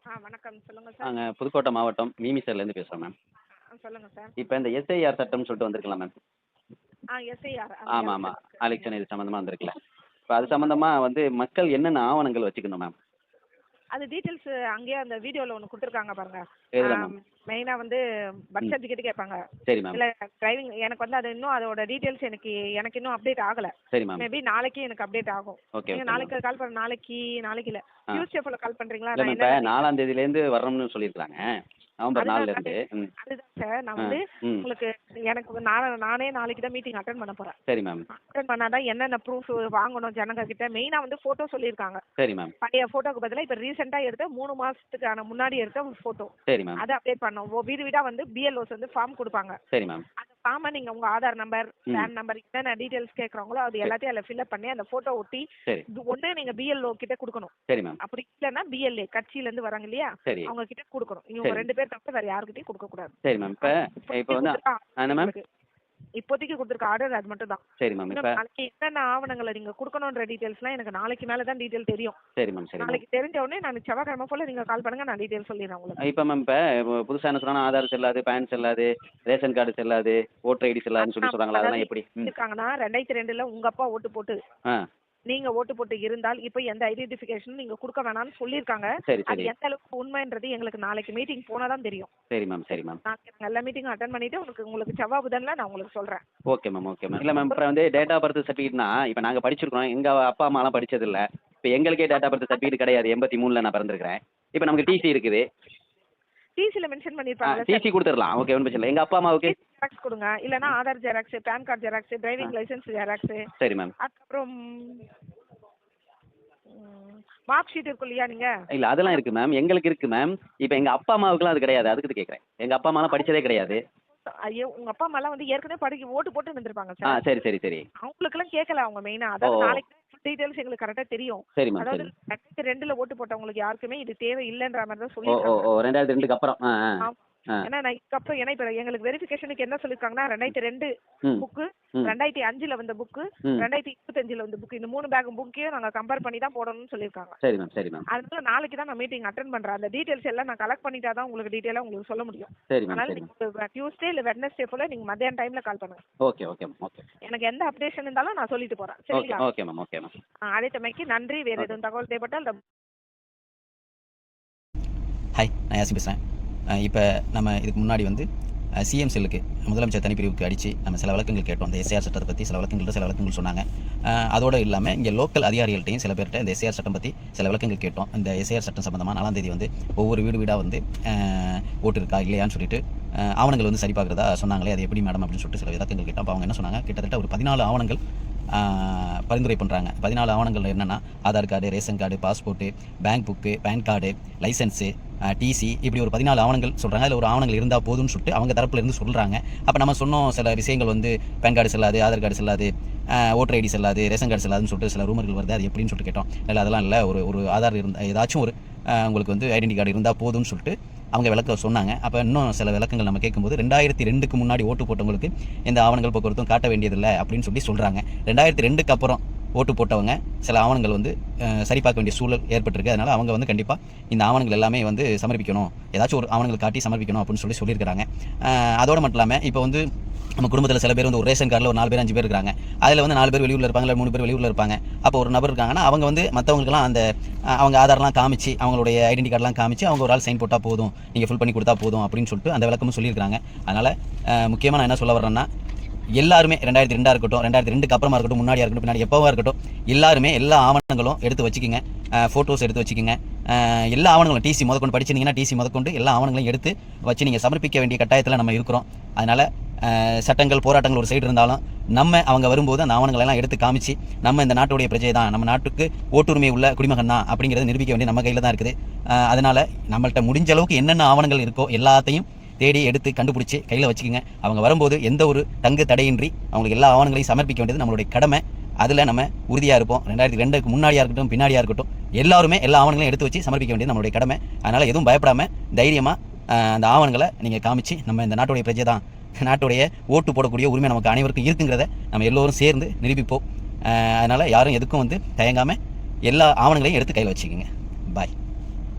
வணக்கம். சொல்லுங்க சார். புதுக்கோட்டை மாவட்டம் மீமிசர்லேருந்து பேசுகிறோம் மேம். சொல்லுங்க சார். இப்போ இந்த எஸ்ஐஆர் சட்டம்னு சொல்லிட்டு வந்திருக்கலாம் மேம். எஸ்ஐஆர் ஆமாம் ஆமாம், எலெக்ஷன் இது சம்மந்தமாக வந்திருக்குல்ல. இப்போ அது சம்மந்தமாக மக்கள் என்னென்ன ஆவணங்கள் வச்சுக்கணும் மேம்? அது டீட்டெயில்ஸ் அங்கேயே அந்த வீடியோவில் ஒன்று கொடுத்துருக்காங்க பாருங்க. எதில் மேம்? மெயினாக பர்த் சர்டிஃபிகேட் கேட்பாங்க. சரி மேம். இல்லை டிரைவிங் எனக்கு அது இன்னும் அதோட டீட்டெயில்ஸ் எனக்கு இன்னும் அப்டேட் ஆகலை. சரி மேம். மேபி நாளைக்கு எனக்கு அப்டேட் ஆகும். ஓகே. நீங்கள் நாளைக்கு கால் பண்ண நாளைக்கு இல்லை டியூஸ்டே கால் பண்ணுறீங்களா? இல்லை மேம், இப்போ 4ஆம் தேதியிலேருந்து வர்றோம்னு சொல்லியிருக்காங்க. நவம்பர் 4லேருந்து. அதுதான் சார், நான் உங்களுக்கு எனக்கு நானே நாளைக்கு தான் மீட்டிங் அட்டன் பண்ண போறேன். சரி மேம். அட்டன் பண்ணாதான் என்னென்ன ப்ரூஃப் வாங்கணும் ஜனங்க கிட்ட. மெயினா போட்டோ சொல்லியிருக்காங்க. சரி மேம். பழைய போட்டோக்கு பதிலாக இப்ப ரீசெண்டா எடுத்த 3 மாசத்துக்கான முன்னாடி எடுத்த போட்டோ. சரி மேம். அதை அப்டேட் பண்ணோம். வீடு வீடா பிஎல்ஓஸ் ஃபார்ம் கொடுப்பாங்க. சரி மேம். அந்த ஃபார்மை நீங்க உங்க ஆதார் நம்பர், பேன் நம்பர், என்னென்ன டீடைல்ஸ் கேட்கறாங்களோ அது எல்லாத்தையும் அதில் ஃபில்அப் பண்ணி அந்த போட்டோ ஒட்டி ஒண்ணு நீங்க பிஎல்ஓ கிட்ட கொடுக்கணும். சரி மேம். அப்படி இல்லைன்னா பிஎல்ஏ கட்சியில இருந்து வராங்க இல்லையா, அவங்க கிட்ட கொடுக்கணும். இவங்க 2 பேர் தவிர வேற யாருக்கிட்டையும் கொடுக்க கூடாது. சரி மேம். இப்போ இப்போதைக்கு கொடுத்துருக்க ஆர்டர் அது மட்டும் தான். சரி மேம். இப்போ நாளைக்கு என்னென்ன ஆவணங்களை நீங்க கொடுக்கணும்ன்ற டீடைல்ஸ்லாம் எனக்கு நாளைக்கு மேல தான் டீடைல் தெரியும். சரி மேம். சரி. நாளைக்கு தெரிஞ்ச உடனே நான் செவ்வாய்க்கிழமை போல நீங்க கால் பண்ணுங்க, நான் டீடைல் சொல்லிடுறேன் உங்களுக்கு. இப்போ மேம், இப்போ புதுசாக என்ன சொல்றாங்க, ஆதார் செல்லாது, பேன் செல்லாது, ரேஷன் கார்டு செல்லாது, ஓட்டர் ஐடி செல்லாதுன்னு சொல்லி சொல்றாங்களா? அதெல்லாம் எப்படி இருக்காங்கன்னா 2002ல உங்க அப்பா ஓட்டு போட்டு நீங்க ஓட்டு போட்டு இருந்தால் இப்ப எந்த ஐடென்டிஃபிகேஷன் நீங்க கொடுக்க வேணாம்னு சொல்லியிருக்காங்க. அது எந்த அளவுக்கு உண்மைன்றது எங்களுக்கு நாளைக்கு மீட்டிங் போனாதான் தெரியும். சரி மேம். சரி மேம். நான் எல்லா மீட்டிங்கும் அட்டன் பண்ணிட்டு உங்களுக்கு செவ்வாய் புதன்ல நான் உங்களுக்கு சொல்றேன். Okay ma'am. Okay ma'am. இல்லை மேம், இப்போ டேட் ஆஃப் பர்த் சர்டிஃபிகேட்னா இப்போ நாங்கள் படிச்சிருக்கோம், எங்கள் அப்பா அம்மாலாம் படிச்சது இல்லை. இப்போ எங்களுக்கே டேட் ஆஃப் பர்த் சர்டிஃபிகேட் கிடையாது. 83ல் நான் பிறந்திருக்கிறேன். இப்போ நமக்கு டிசி இருக்குது. டிசில மென்ஷன் பண்ணிருப்பாங்க. டிசி கொடுத்துடலாம். ஓகே, ஒன்றும் பிரச்சனை இல்லை. எங்கள் அப்பா அம்மாவுக்கு ஜெராக்ஸ் கொடுங்க, இல்லைன்னா Aadhaar xerox, PAN card xerox, driving licence xerox. சரி மேம். அதுக்கப்புறம் மார்க் ஷீட் இருக்கும் இல்லையா நீங்க? இல்ல, அதெல்லாம் இருக்கு மேம், எங்களுக்கு இருக்கு மேம். இப்போ எங்க அப்பா அம்மாவுக்குலாம் அது கிடையாது. அதுக்கு கேட்குறேன். எங்க அப்பா அம்மாலாம் படிச்சதே கிடையாது. ஐயோ, உங்க அப்பா அம்மாலாம் ஏற்கனவே ஓட்டு போட்டு இருந்திருப்பாங்க சார். சரி சரி சரி. அவங்களுக்குலாம் கேட்கல அவங்க மெயினா. அதாவது நாளைக்கு டீடைல்ஸ் எங்களுக்கு கரெக்டா தெரியும். சரி மேம். அதாவது 2002ல ஓட்டு போட்டவங்களுக்கு யாருக்குமே இது தேவை இல்லைன்ற மாதிரி தான் சொல்லியிருக்காங்க. 2002க்கு அப்புறம். ஏன்னா இதுக்கப்புறம் ஏன்னா இப்ப எங்களுக்கு வெரிஃபிகேஷனுக்கு என்ன சொல்லிருக்காங்கன்னா 2002 புக்கு, 2005ல வந்த புக்கு, 2025ல வந்த புக்கு, இந்த 3 பேக் புக்கையும் நாங்க கம்பேர் பண்ணி தான் போடணும்னு சொல்லியிருக்காங்க. சரி மேம். சரி மேம். அதனால நாளைக்கு தான் நான் மீட்டிங் அட்டென்ட் பண்றேன். அந்த டீடைல்ஸ் எல்லாம் நான் கலெக்ட் பண்ணிட்டா தான் உங்களுக்கு டீடைலா உங்களுக்கு சொல்ல முடியும். அதனால நீங்க டியூஸ்டே இல்ல வெட்னஸ்டே போல நீங்க மத்தியான டைம்ல கால் பண்ணுங்க. Okay okay ma'am. ஓகே. எனக்கு எந்த அப்டேஷன் இருந்தாலும் நான் சொல்லிட்டு போறேன். சரிங்களா? Okay ma'am. Okay ma'am. அழைத்தமைக்கு நன்றி. வேற எதுவும் தகவல் தேவைப்பட்டால் ஹாய், நான் யாசி பேசுகிறேன். இப்போ நம்ம இதுக்கு முன்னாடி சிஎம் செல்லுக்கு முதலமைச்சர் தனிப்பிரிவுக்கு அடித்து நம்ம சில வழக்கங்கள் கேட்டோம். இந்த எஸ்ஐஆர் சட்டத்தை பற்றி சில வழக்கங்கள் சொன்னாங்க. அதோடு இல்லாமல் இங்கே லோக்கல் அதிகாரிகள்ட்டையும் சில பேர்கிட்ட இந்த எஸ்ஐஆர் சட்டம் பற்றி சில வழக்கங்கள் கேட்டோம். இந்த எஸ்ஐஆர் சட்டம் சம்பந்தமாக 4ஆம் தேதி ஒவ்வொரு வீடாக ஓட்டு இருக்கா இல்லையான்னு சொல்லிட்டு ஆவணங்கள் சரி பார்க்குறதா சொன்னாங்களே, அது எப்படி மேடம் அப்படின்னு சொல்லிட்டு சில விளக்கங்கள் கேட்டோம். அப்போ அவங்க என்ன சொன்னாங்க, கிட்டத்தட்ட ஒரு 14 ஆவணங்கள் பரிந்துரை பண்ணுறாங்க. 14 ஆவணங்கள் என்னென்னா Aadhaar card, ration card, passport, bank book, PAN card, licence, TC, இப்படி ஒரு 14 ஆவணங்கள் சொல்கிறாங்க. அதில் ஒரு ஆவணங்கள் இருந்தால் போதும்னு சொல்லிட்டு அவங்க தரப்புலேருந்து சொல்கிறாங்க. அப்போ நம்ம சொன்னோம் சில விஷயங்கள் பேன் கார்டு செல்லாது, ஆதார் கார்டு செல்லாது, ஓட்டர் ஐடி செல்லாது, ரேஷன் கார்டு செல்லாதுன்னு சொல்லிட்டு சில ரூமர்கள் வருது. அது எப்படின்னு சொல்லிட்டு கேட்டோம். இல்லை அதெல்லாம் இல்லை, ஒரு ஆதார் இருந்தால் ஏதாச்சும் ஒரு உங்களுக்கு ஐடென்டி கார்டு இருந்தால் போதும்னு சொல்லிட்டு அவங்க விளக்கம் சொன்னாங்க. அப்போ இன்னும் சில விளக்கங்கள் நம்ம கேட்கும்போது 2002க்கு முன்னாடி ஓட்டு போட்டவங்களுக்கு எந்த ஆவணங்கள் போக்குவரத்தும் காட்ட வேண்டியதில்லை அப்படின்னு சொல்லி சொல்கிறாங்க. 2002க்கு அப்புறம் ஓட்டு போட்டவங்க சில ஆவணங்கள் சரி பார்க்க வேண்டிய சூழல் ஏற்பட்டிருக்கு. அதனால் அவங்க கண்டிப்பாக இந்த ஆவணங்கள் எல்லாமே சமர்ப்பிக்கணும், ஏதாச்சும் ஒரு ஆவணங்கள் காட்டி சமர்ப்பிக்கணும் அப்படின்னு சொல்லியிருக்கிறாங்க. அதோடு மட்டும் இல்லாமல் இப்போ நம்ம குடும்பத்தில் சில பேர் ஒரு ரேஷன் கார்டில் ஒரு 4 பேர் 5 பேர் இருக்காங்க. அதில் 4 பேர் வெளியூரில் இருப்பாங்க, இல்லை 3 பேர் வெளியூரில் இருப்பாங்க. அப்போ ஒரு நபர் இருக்காங்கன்னா அவங்க மற்றவங்களுக்குலாம் அந்த அவங்க ஆதார்லாம் காமிச்சு, அவங்களுடைய ஐடென்டி கார்டெலாம் காமிச்சு அவங்க ஒரு ஆள் சைன் போட்டால் போதும், நீங்கள் ஃபில் பண்ணி கொடுத்தா போதும் அப்படின்னு சொல்லிட்டு அந்த விளக்கமும் சொல்லியிருக்காங்க. அதனால் முக்கியமாக நான் என்ன சொல்ல வர்றேன்னா, எல்லாருமே 2002 இருக்கட்டும், 2002க்கு அப்புறமா இருக்கட்டும், முன்னாடியாக இருக்கட்டும், பின்னாடி எப்போவா இருக்கட்டும், எல்லாருமே எல்லா ஆவணங்களும் எடுத்து வச்சுக்கோங்க. ஃபோட்டோஸ் எடுத்து வச்சுக்கோங்க. எல்லா ஆவணங்களும் டிசி முதற்கொண்டு படிச்சிருந்தீங்கன்னா டிசி முதற்கொண்டு எல்லா ஆவணங்களையும் எடுத்து வச்சு நீங்கள் சமர்ப்பிக்க வேண்டிய கட்டாயத்தில் நம்ம இருக்கிறோம். அதனால் சட்டங்கள் போராட்டங்கள் ஒரு சைடு இருந்தாலும் நம்ம அவங்க வரும்போது அந்த ஆவணங்களெல்லாம் எடுத்து காமிச்சு நம்ம இந்த நாட்டுடைய பிரஜை தான், நம்ம நாட்டுக்கு ஓட்டுரிமை உள்ள குடிமகன் தான் அப்படிங்கிறத நிரூபிக்க வேண்டிய நம்ம கையில் தான் இருக்குது. அதனால் நம்மள்கிட்ட முடிஞ்ச அளவுக்கு என்னென்ன ஆவணங்கள் இருக்கோ எல்லாத்தையும் தேடி எடுத்து கண்டுபிடிச்சி கையில் வச்சுக்கோங்க. அவங்க வரும்போது எந்த ஒரு தங்கு தடையின்றி அவங்களுக்கு எல்லா ஆவணங்களையும் சமர்ப்பிக்க வேண்டியது நம்மளுடைய கடமை. அதில் நம்ம உறுதியாக இருப்போம். 2002க்கு முன்னாடியாக இருக்கட்டும், பின்னாடியாக இருக்கட்டும், எல்லாருமே எல்லா ஆவணங்களையும் எடுத்து வச்சு சமர்ப்பிக்க வேண்டியது நம்மளுடைய கடமை. அதனால் எதுவும் பயப்படாமல் தைரியமாக அந்த ஆவணங்களை நீங்கள் காமிச்சு நம்ம இந்த நாட்டுடைய பிரஜை தான், நாட்டுடைய ஓட்டு போடக்கூடிய உரிமை நமக்கு அனைவருக்கும் இருக்குங்கிறத நம்ம எல்லோரும் சேர்ந்து நிரூபிப்போம். அதனால் யாரும் எதுக்கும் தயங்காமல் எல்லா ஆவணங்களையும் எடுத்து கையில் வச்சுக்கோங்க. பாய்.